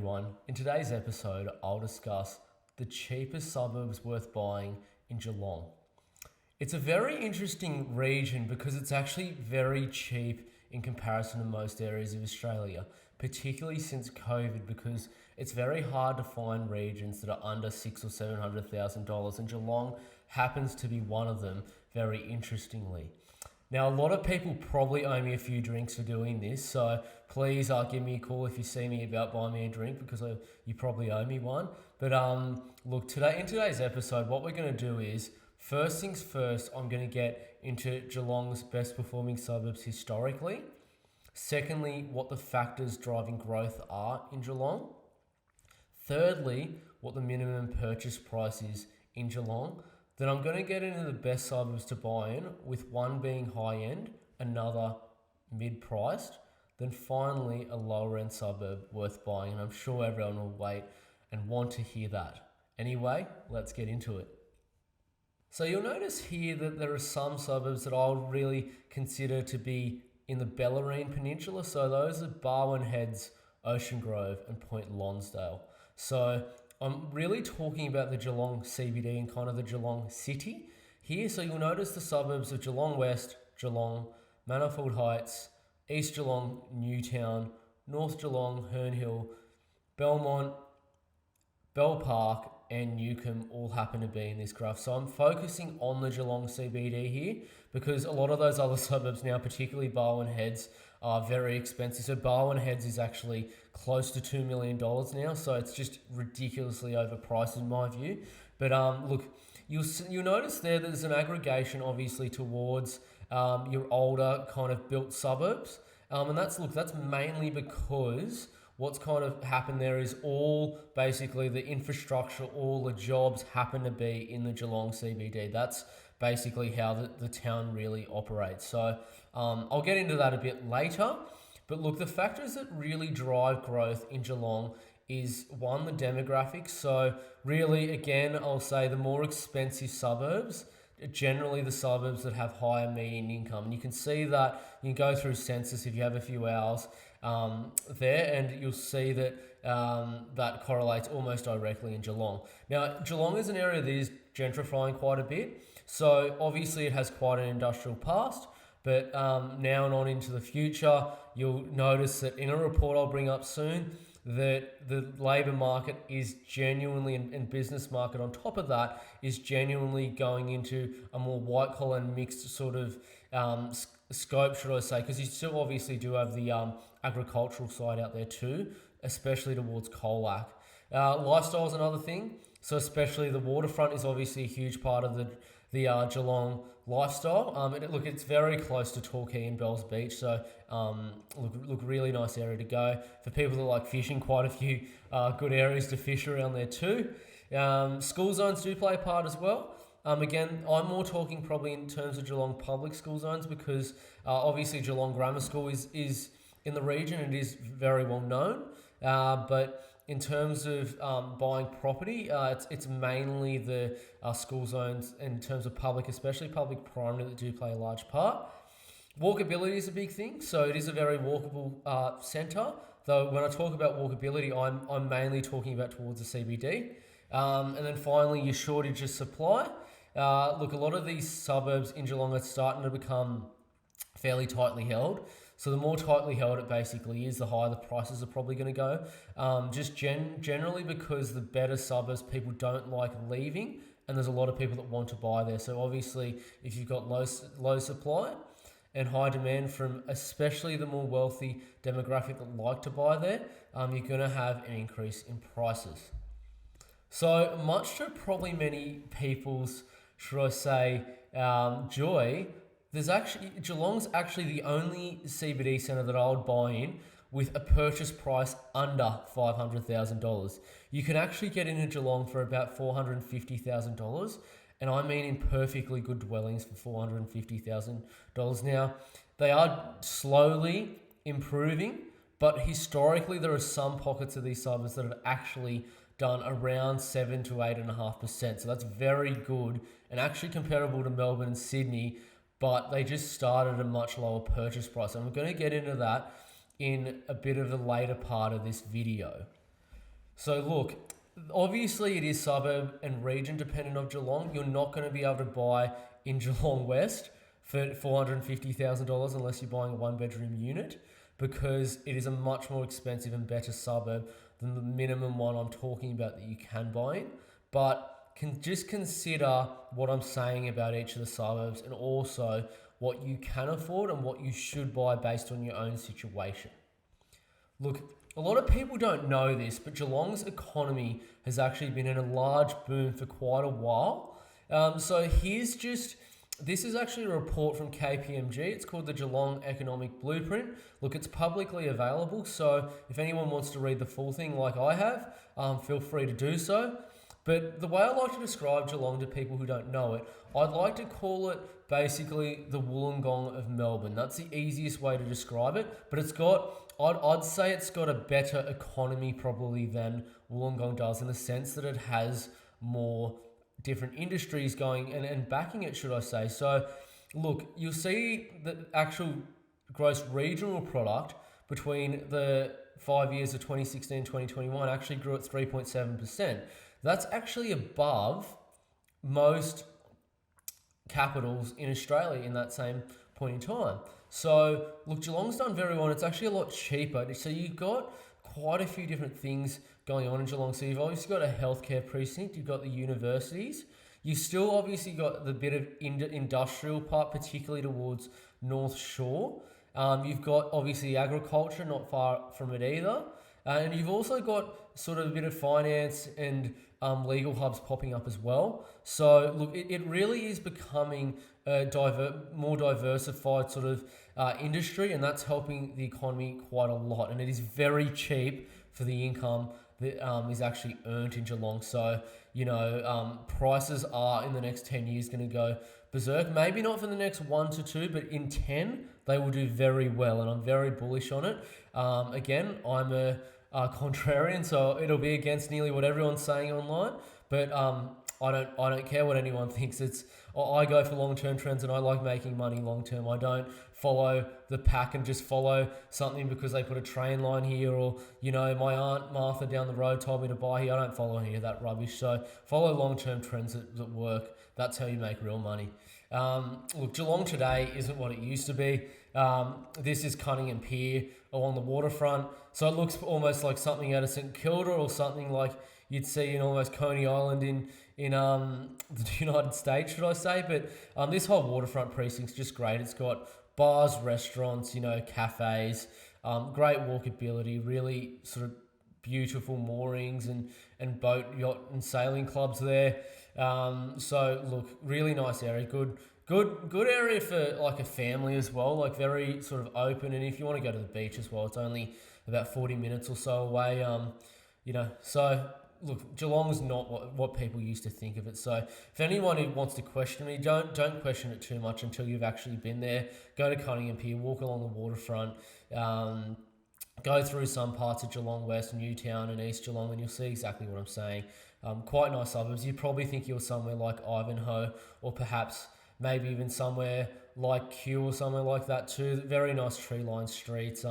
Everyone. In today's episode, I'll discuss the cheapest suburbs worth buying in Geelong. It's a very interesting region because it's actually very cheap in comparison to most areas of Australia, particularly since COVID, because it's very hard to find regions that are under $600,000 or $700,000, and Geelong happens to be one of them. Very interestingly. Now, a lot of people probably owe me a few drinks for doing this, so please give me a call if you see me about buying me a drink because you probably owe me one. But look, in today's episode, what we're going to do is, first things first, I'm going to get into Geelong's best performing suburbs historically. Secondly, what the factors driving growth are in Geelong. Thirdly, what the minimum purchase price is in Geelong. Then I'm going to get into the best suburbs to buy in, with one being high end, another mid-priced, then finally a lower end suburb worth buying. And I'm sure everyone will wait and want to hear that. Anyway, let's get into it. So you'll notice here that there are some suburbs that I'll really consider to be in the Bellarine Peninsula. So those are Barwon Heads, Ocean Grove and Point Lonsdale. So I'm really talking about the Geelong CBD and kind of the Geelong city here. So you'll notice the suburbs of Geelong West, Geelong, Manifold Heights, East Geelong, Newtown, North Geelong, Herne Hill, Belmont, Bell Park and Newcomb all happen to be in this graph. So I'm focusing on the Geelong CBD here because a lot of those other suburbs now, particularly Barwon Heads, are very expensive. So Barwon Heads is actually close to $2 million now. So it's just ridiculously overpriced in my view. But look, you'll notice there's an aggregation obviously towards your older kind of built suburbs. And that's mainly because what's kind of happened there is all basically the infrastructure, all the jobs happen to be in the Geelong CBD. That's basically how the town really operates. So I'll get into that a bit later. But look, the factors that really drive growth in Geelong is one, the demographics. So really, again, I'll say the more expensive suburbs, generally the suburbs that have higher median income. And you can see that, you can go through census if you have a few hours there, and you'll see that that correlates almost directly in Geelong. Now, Geelong is an area that is gentrifying quite a bit. So obviously it has quite an industrial past, but now and on into the future, you'll notice that in a report I'll bring up soon, that the labour market is genuinely, and business market on top of that, is genuinely going into a more white collar and mixed sort of scope, should I say, because you still obviously do have the agricultural side out there too, especially towards Colac. Lifestyle is another thing. So especially the waterfront is obviously a huge part of the Geelong lifestyle. It's very close to Torquay and Bells Beach, so look, really nice area to go. For people that like fishing, quite a few good areas to fish around there too. School zones do play a part as well. Again, I'm more talking probably in terms of Geelong public school zones because obviously Geelong Grammar School is in the region and is very well known. But in terms of buying property, it's mainly the school zones in terms of public, especially public primary, that do play a large part. Walkability is a big thing, so it is a very walkable centre. Though when I talk about walkability, I'm mainly talking about towards the CBD. And then finally, your shortage of supply. Look, a lot of these suburbs in Geelong are starting to become fairly tightly held. So the more tightly held it basically is, the higher the prices are probably going to go. Just generally because the better suburbs, people don't like leaving, and there's a lot of people that want to buy there. So obviously, if you've got low supply and high demand from especially the more wealthy demographic that like to buy there, you're going to have an increase in prices. So much to probably many people's, should I say, joy, Geelong's actually the only CBD centre that I would buy in with a purchase price under $500,000. You can actually get into Geelong for about $450,000, and I mean in perfectly good dwellings for $450,000. Now, they are slowly improving, but historically there are some pockets of these suburbs that have actually done around 7 to 8.5%. So that's very good and actually comparable to Melbourne and Sydney, but they just started at a much lower purchase price. And we're going to get into that in a bit of the later part of this video. So look, obviously it is suburb and region dependent of Geelong. You're not going to be able to buy in Geelong West for $450,000 unless you're buying a one bedroom unit, because it is a much more expensive and better suburb than the minimum one I'm talking about that you can buy in. But can just consider what I'm saying about each of the suburbs and also what you can afford and what you should buy based on your own situation. Look, a lot of people don't know this, but Geelong's economy has actually been in a large boom for quite a while. So here's just this is actually a report from KPMG. It's called the Geelong Economic Blueprint. Look, it's publicly available, so if anyone wants to read the full thing like I have, feel free to do so. But the way I like to describe Geelong to people who don't know it, I'd like to call it basically the Wollongong of Melbourne. That's the easiest way to describe it, but I'd say it's got a better economy probably than Wollongong does, in the sense that it has more different industries going and backing it, should I say. So look, you'll see the actual gross regional product between the 5 years of 2016 and 2021 actually grew at 3.7%. That's actually above most capitals in Australia in that same point in time. So look, Geelong's done very well, and it's actually a lot cheaper. So you've got quite a few different things going on in Geelong. So you've obviously got a healthcare precinct, you've got the universities, you've still obviously got the bit of industrial part, particularly towards North Shore. You've got obviously agriculture, not far from it either. And you've also got sort of a bit of finance and legal hubs popping up as well. So look, it really is becoming a more diversified sort of industry, and that's helping the economy quite a lot. And it is very cheap for the income that is actually earned in Geelong. So, prices are in the next 10 years going to go berserk. Maybe not for the next 1 to 2, but in 10, they will do very well, and I'm very bullish on it. Again, I'm a contrarian, so it'll be against nearly what everyone's saying online. But I don't care what anyone thinks. I go for long-term trends, and I like making money long-term. I don't follow the pack and just follow something because they put a train line here, or my Aunt Martha down the road told me to buy here. I don't follow any of that rubbish. So follow long-term trends that work. That's how you make real money. Look, Geelong today isn't what it used to be. This is Cunningham Pier along the waterfront. So it looks almost like something out of St Kilda, or something like you'd see in almost Coney Island in the United States, should I say. But this whole waterfront precinct's just great. It's got bars, restaurants, cafes, great walkability, really sort of beautiful moorings and boat, yacht and sailing clubs there. So look, really nice area, good area for like a family as well, like very sort of open. And if you want to go to the beach as well, it's only about 40 minutes or so away. So look, Geelong's not what people used to think of it. So if anyone who wants to question me, don't question it too much until you've actually been there. Go to Cunningham Pier, walk along the waterfront, go through some parts of Geelong West, Newtown and East Geelong, and you'll see exactly what I'm saying. Quite nice suburbs. You'd probably think you're somewhere like Ivanhoe, or perhaps maybe even somewhere like Kew or somewhere like that too. Very nice tree-lined streets,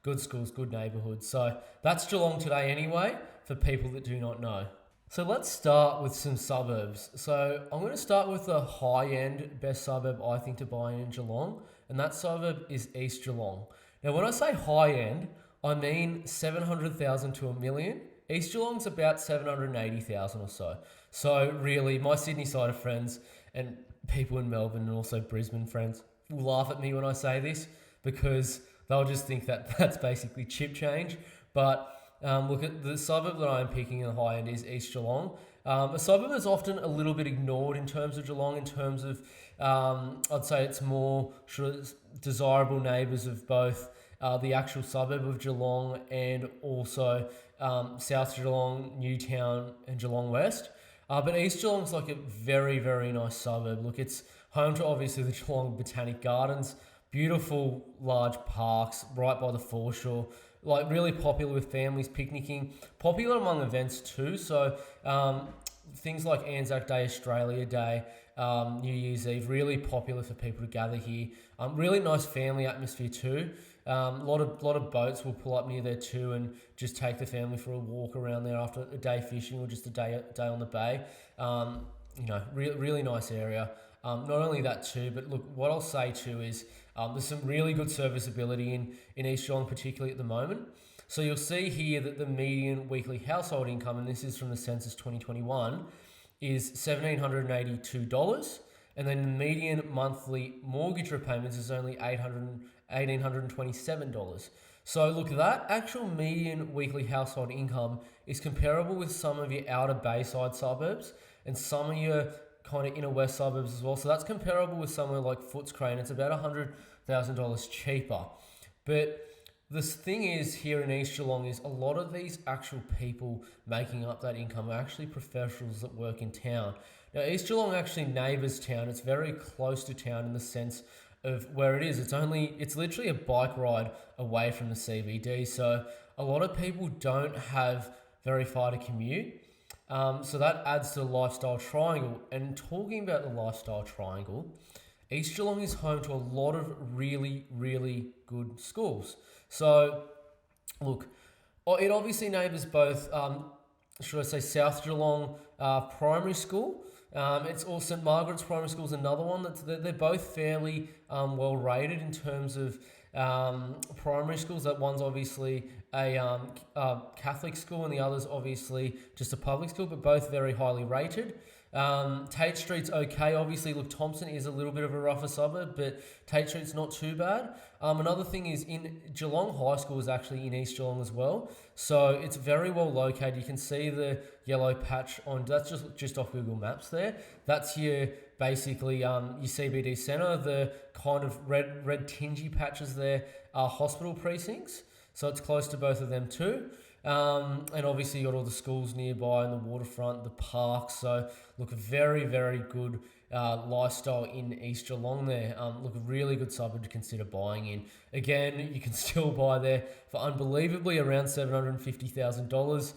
good schools, good neighbourhoods. So that's Geelong today anyway, for people that do not know. So let's start with some suburbs. So I'm going to start with the high-end best suburb I think to buy in Geelong, and that suburb is East Geelong. Now when I say high-end, I mean 700,000 to $1 million. East Geelong's about 780,000 or so. So really, my Sydney side of friends and people in Melbourne and also Brisbane friends will laugh at me when I say this, because they'll just think that that's basically chip change. But look, at the suburb that I'm picking in the high end is East Geelong. A suburb is often a little bit ignored in terms of Geelong, in terms of, I'd say it's more sort of desirable neighbours of both the actual suburb of Geelong and also South Geelong, Newtown and Geelong West. But East Geelong's like a very, very nice suburb. Look, it's home to obviously the Geelong Botanic Gardens, beautiful large parks right by the foreshore, like really popular with families picnicking, popular among events too. So things like Anzac Day, Australia Day, New Year's Eve, really popular for people to gather here. Really nice family atmosphere too. Lot of boats will pull up near there too, and just take the family for a walk around there after a day fishing or just a day on the bay. Really nice area. Not only that too, but look, what I'll say too is there's some really good serviceability in East Geelong, particularly at the moment. So you'll see here that the median weekly household income, and this is from the Census 2021, is $1,782. And then the median monthly mortgage repayments is only $1,827. So look, that actual median weekly household income is comparable with some of your outer Bayside suburbs and some of your kind of inner west suburbs as well. So that's comparable with somewhere like Footscray, and it's about $100,000 cheaper. But this thing is, here in East Geelong, is a lot of these actual people making up that income are actually professionals that work in town. Now, East Geelong actually neighbours town. It's very close to town in the sense of where it is. It's literally a bike ride away from the CBD. So a lot of people don't have very far to commute. So that adds to the lifestyle triangle. And talking about the lifestyle triangle, East Geelong is home to a lot of really, really good schools. So, look, it obviously neighbours both, South Geelong Primary School. It's also St Margaret's Primary School is another one. They're both fairly well rated in terms of primary schools. That one's obviously a Catholic school, and the other's obviously just a public school, but both very highly rated. Tate Street's okay. Obviously, look, Thompson is a little bit of a rougher suburb, but Tate Street's not too bad. Another thing is, in Geelong High School is actually in East Geelong as well, so it's very well located. You can see the yellow patch on, that's just off Google Maps there. That's your basically your CBD centre. The kind of red tingy patches there are hospital precincts, so it's close to both of them too. And obviously you got all the schools nearby and the waterfront, the parks. So look, very, very good lifestyle in East Geelong there. Look, a really good suburb to consider buying in. Again, you can still buy there for unbelievably around $750,000.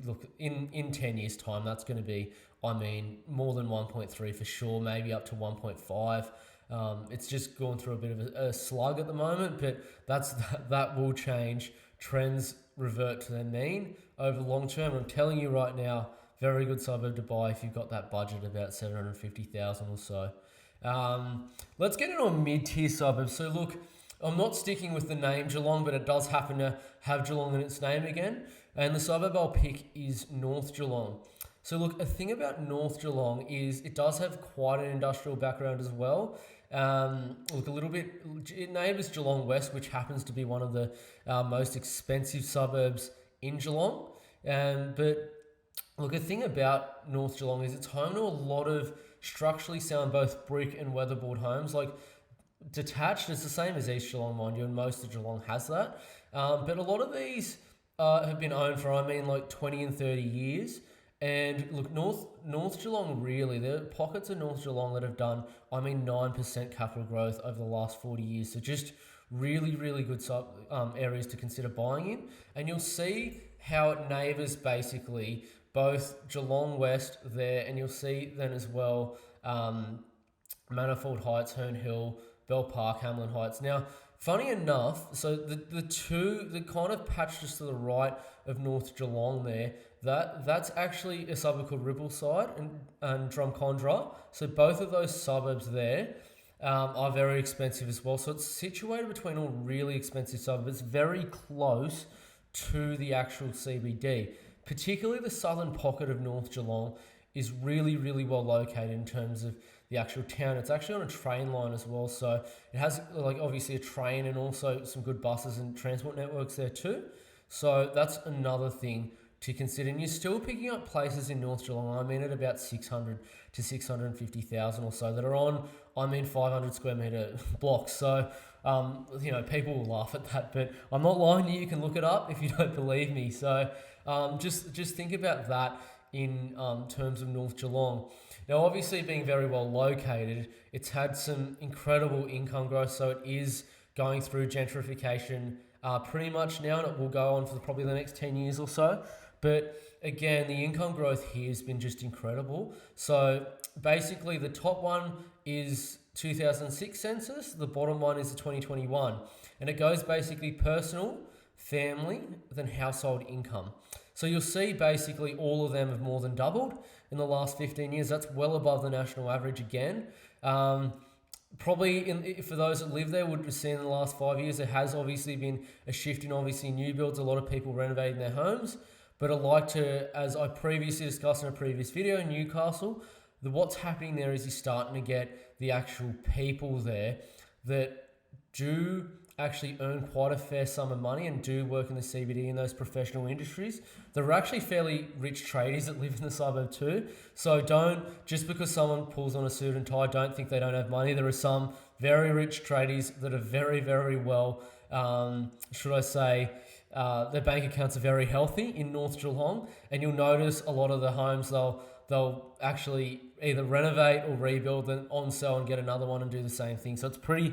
Look, in 10 years' time, that's going to be, more than 1.3 for sure, maybe up to 1.5. It's just going through a bit of a slug at the moment, but that will change. Trends revert to their mean over the long term. I'm telling you right now, very good suburb to buy if you've got that budget, about 750,000 or so. Let's get into a mid-tier suburb. So look, I'm not sticking with the name Geelong, but it does happen to have Geelong in its name again. And the suburb I'll pick is North Geelong. So look, a thing about North Geelong is it does have quite an industrial background as well. Look, a little bit, it neighbours Geelong West, which happens to be one of the most expensive suburbs in Geelong. But look, a thing about North Geelong is it's home to a lot of structurally sound both brick and weatherboard homes. Like detached, it's the same as East Geelong, mind you, and most of Geelong has that. But a lot of these have been owned for, 20 and 30 years. And look, North Geelong really, there are pockets of North Geelong that have done, 9% capital growth over the last 40 years. So just really, really good areas to consider buying in. And you'll see how it neighbours basically both Geelong West there, and you'll see then as well Manifold Heights, Herne Hill, Bell Park, Hamlin Heights. Now, funny enough, so the kind of patch just to the right of North Geelong there, that's actually a suburb called Rippleside and Drumcondra. So both of those suburbs there are very expensive as well. So it's situated between all really expensive suburbs. It's very close to the actual CBD. Particularly the southern pocket of North Geelong is really, really well located in terms of the actual town. It's actually on a train line as well. So it has obviously a train and also some good buses and transport networks there too. So that's another thing to consider. And you're still picking up places in North Geelong, at about 600 to 650,000 or so that are on, 500 square metre blocks. So, people will laugh at that, but I'm not lying to you. You can look it up if you don't believe me. So just think about that in terms of North Geelong. Now, obviously being very well located, it's had some incredible income growth. So it is going through gentrification pretty much now, and it will go on for probably the next 10 years or so. But again, the income growth here has been just incredible. So basically the top one is 2006 census, the bottom one is the 2021. And it goes basically personal, family, then household income. So you'll see basically all of them have more than doubled in the last 15 years. That's well above the national average again. Probably for those that live there would have seen in the last 5 years, there has obviously been a shift in obviously new builds, a lot of people renovating their homes. But I'd like to, as I previously discussed in a previous video, in Newcastle, what's happening there is you're starting to get the actual people there that do actually earn quite a fair sum of money and do work in the CBD in those professional industries. There are actually fairly rich tradies that live in the suburb too. So just because someone pulls on a suit and tie, don't think they don't have money. There are some very rich tradies that are very, very well, their bank accounts are very healthy in North Geelong. And you'll notice a lot of the homes, they'll actually either renovate or rebuild, then on sell and get another one and do the same thing. So it's pretty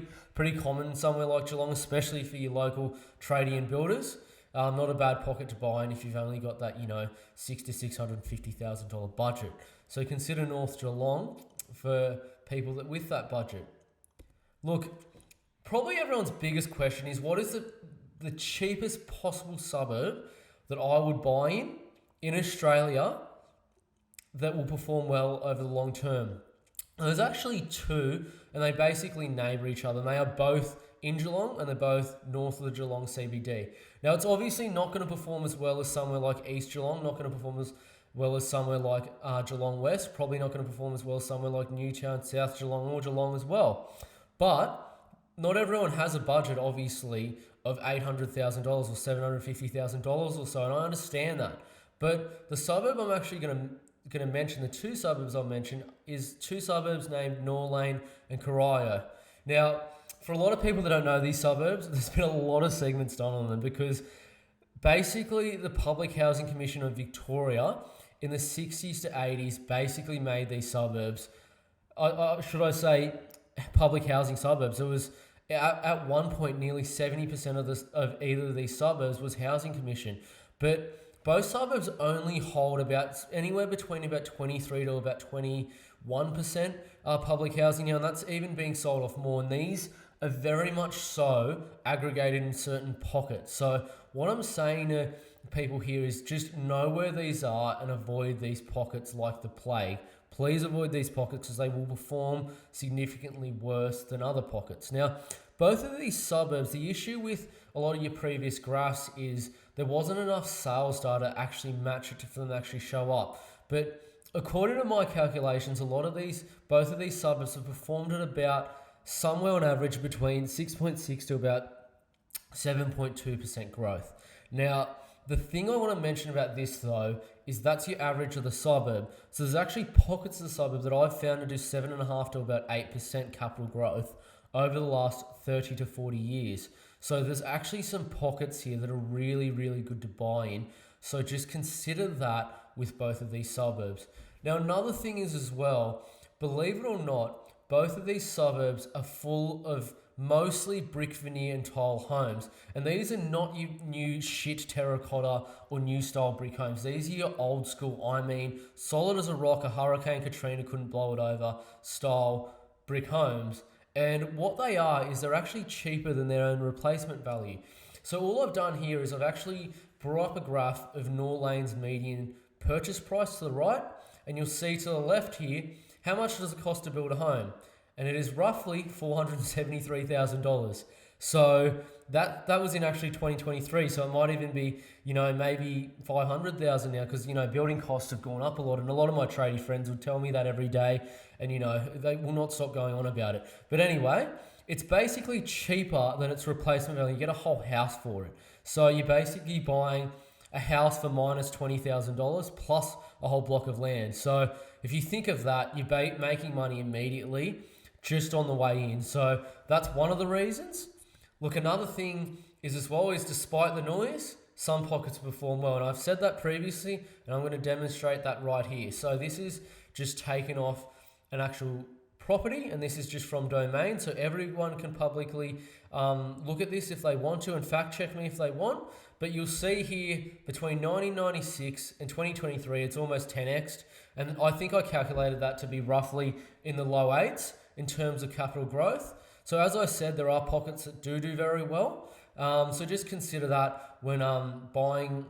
common somewhere like Geelong, especially for your local tradie and builders. Not a bad pocket to buy in if you've only got that, $600,000 to $650,000 budget. So consider North Geelong for people that with that budget. Look, probably everyone's biggest question is, what is the cheapest possible suburb that I would buy in Australia that will perform well over the long term? And there's actually two, and they basically neighbour each other. And they are both in Geelong, and they're both north of the Geelong CBD. Now, it's obviously not going to perform as well as somewhere like East Geelong, not going to perform as well as somewhere like Geelong West, probably not going to perform as well as somewhere like Newtown, South Geelong, or Geelong as well. But not everyone has a budget, obviously, of $800,000 or $750,000 or so, and I understand that. But the suburb I'm actually going to mention, the two suburbs I'll mention, is two suburbs named Norlane and Corio. Now, for a lot of people that don't know these suburbs, there's been a lot of segments done on them because basically the Public Housing Commission of Victoria in the 60s to 80s basically made these suburbs, public housing suburbs. It was at one point nearly 70% of either of these suburbs was housing commission. But both suburbs only hold about anywhere between about 23 to about 21% public housing now, and that's even being sold off more. And these are very much so aggregated in certain pockets. So what I'm saying to people here is just know where these are and avoid these pockets like the plague. Please avoid these pockets because they will perform significantly worse than other pockets. Now, both of these suburbs, the issue with a lot of your previous graphs is there wasn't enough sales data actually match it for them to actually show up. But according to my calculations, both of these suburbs have performed at about somewhere on average between 6.6 to about 7.2% growth. Now, the thing I want to mention about this though is that's your average of the suburb. So there's actually pockets of the suburb that I've found to do 7.5 to about 8% capital growth over the last 30 to 40 years. So there's actually some pockets here that are really, really good to buy in. So just consider that with both of these suburbs. Now, another thing is as well, believe it or not, both of these suburbs are full of mostly brick, veneer and tile homes. And these are not your new shit terracotta or new style brick homes. These are your old school, solid as a rock, a Hurricane Katrina couldn't blow it over style brick homes. And what they are is they're actually cheaper than their own replacement value. So all I've done here is I've actually brought up a graph of Norlane's median purchase price to the right, and you'll see to the left here, how much does it cost to build a home? And it is roughly $473,000. So that was in actually 2023. So it might even be, maybe 500,000 now because, building costs have gone up a lot. And a lot of my tradie friends would tell me that every day. And, they will not stop going on about it. But anyway, it's basically cheaper than its replacement value. You get a whole house for it. So you're basically buying a house for minus $20,000 plus a whole block of land. So if you think of that, you're making money immediately just on the way in. So that's one of the reasons. Look, another thing is as well is despite the noise, some pockets perform well. And I've said that previously, and I'm going to demonstrate that right here. So this is just taken off an actual property, and this is just from Domain. So everyone can publicly look at this if they want to and fact check me if they want. But you'll see here between 1996 and 2023, it's almost 10x'd. And I think I calculated that to be roughly in the low eights in terms of capital growth. So as I said, there are pockets that do very well. So just consider that when buying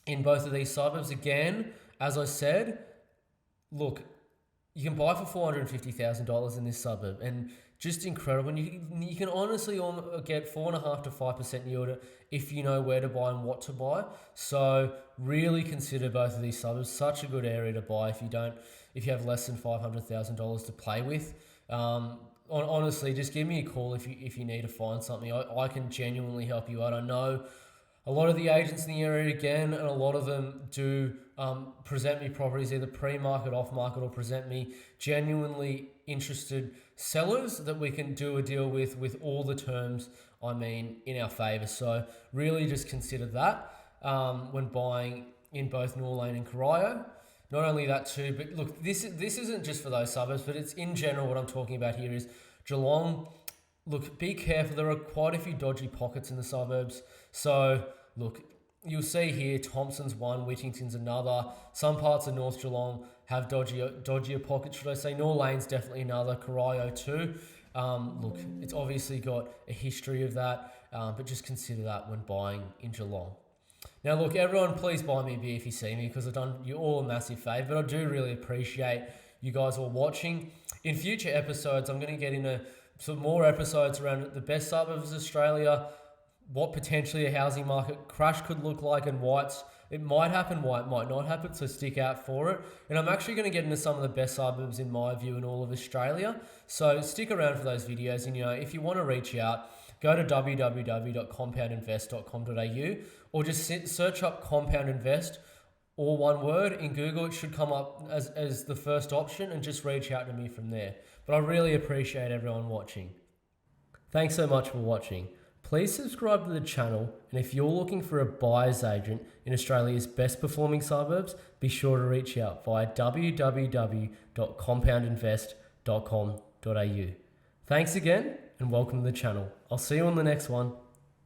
in both of these suburbs. Again, as I said, look, you can buy for $450,000 in this suburb, and just incredible. And you can honestly get 4.5 to 5% yield if you know where to buy and what to buy. So really consider both of these suburbs. Such a good area to buy if you have less than $500,000 to play with. Honestly, just give me a call if you need to find something. I can genuinely help you out. I know a lot of the agents in the area, again, and a lot of them do present me properties either pre-market, off-market, or present me genuinely interested sellers that we can do a deal with all the terms, in our favour. So really just consider that when buying in both Norlane and Corio. Not only that too, but look, this isn't just for those suburbs, but it's in general. What I'm talking about here is Geelong. Look, be careful. There are quite a few dodgy pockets in the suburbs. So, look, you'll see here, Thompson's one, Whittington's another. Some parts of North Geelong have dodgier pockets, should I say. Norlane's definitely another. Corio too. Look, it's obviously got a history of that, but just consider that when buying in Geelong. Now, look, everyone, please buy me a beer if you see me, because I've done you all a massive favour, but I do really appreciate you guys all watching. In future episodes, I'm going to get into some more episodes around the best suburbs of Australia, what potentially a housing market crash could look like, and why it might happen, why it might not happen, so stick out for it. And I'm actually going to get into some of the best suburbs in my view in all of Australia, so stick around for those videos. And if you want to reach out, go to www.compoundinvest.com.au, or just search up Compound Invest, all one word, in Google. It should come up as the first option, and just reach out to me from there. But I really appreciate everyone watching. Thanks so much for watching. Please subscribe to the channel, and if you're looking for a buyer's agent in Australia's best performing suburbs, be sure to reach out via www.compoundinvest.com.au. Thanks again, and welcome to the channel. I'll see you on the next one.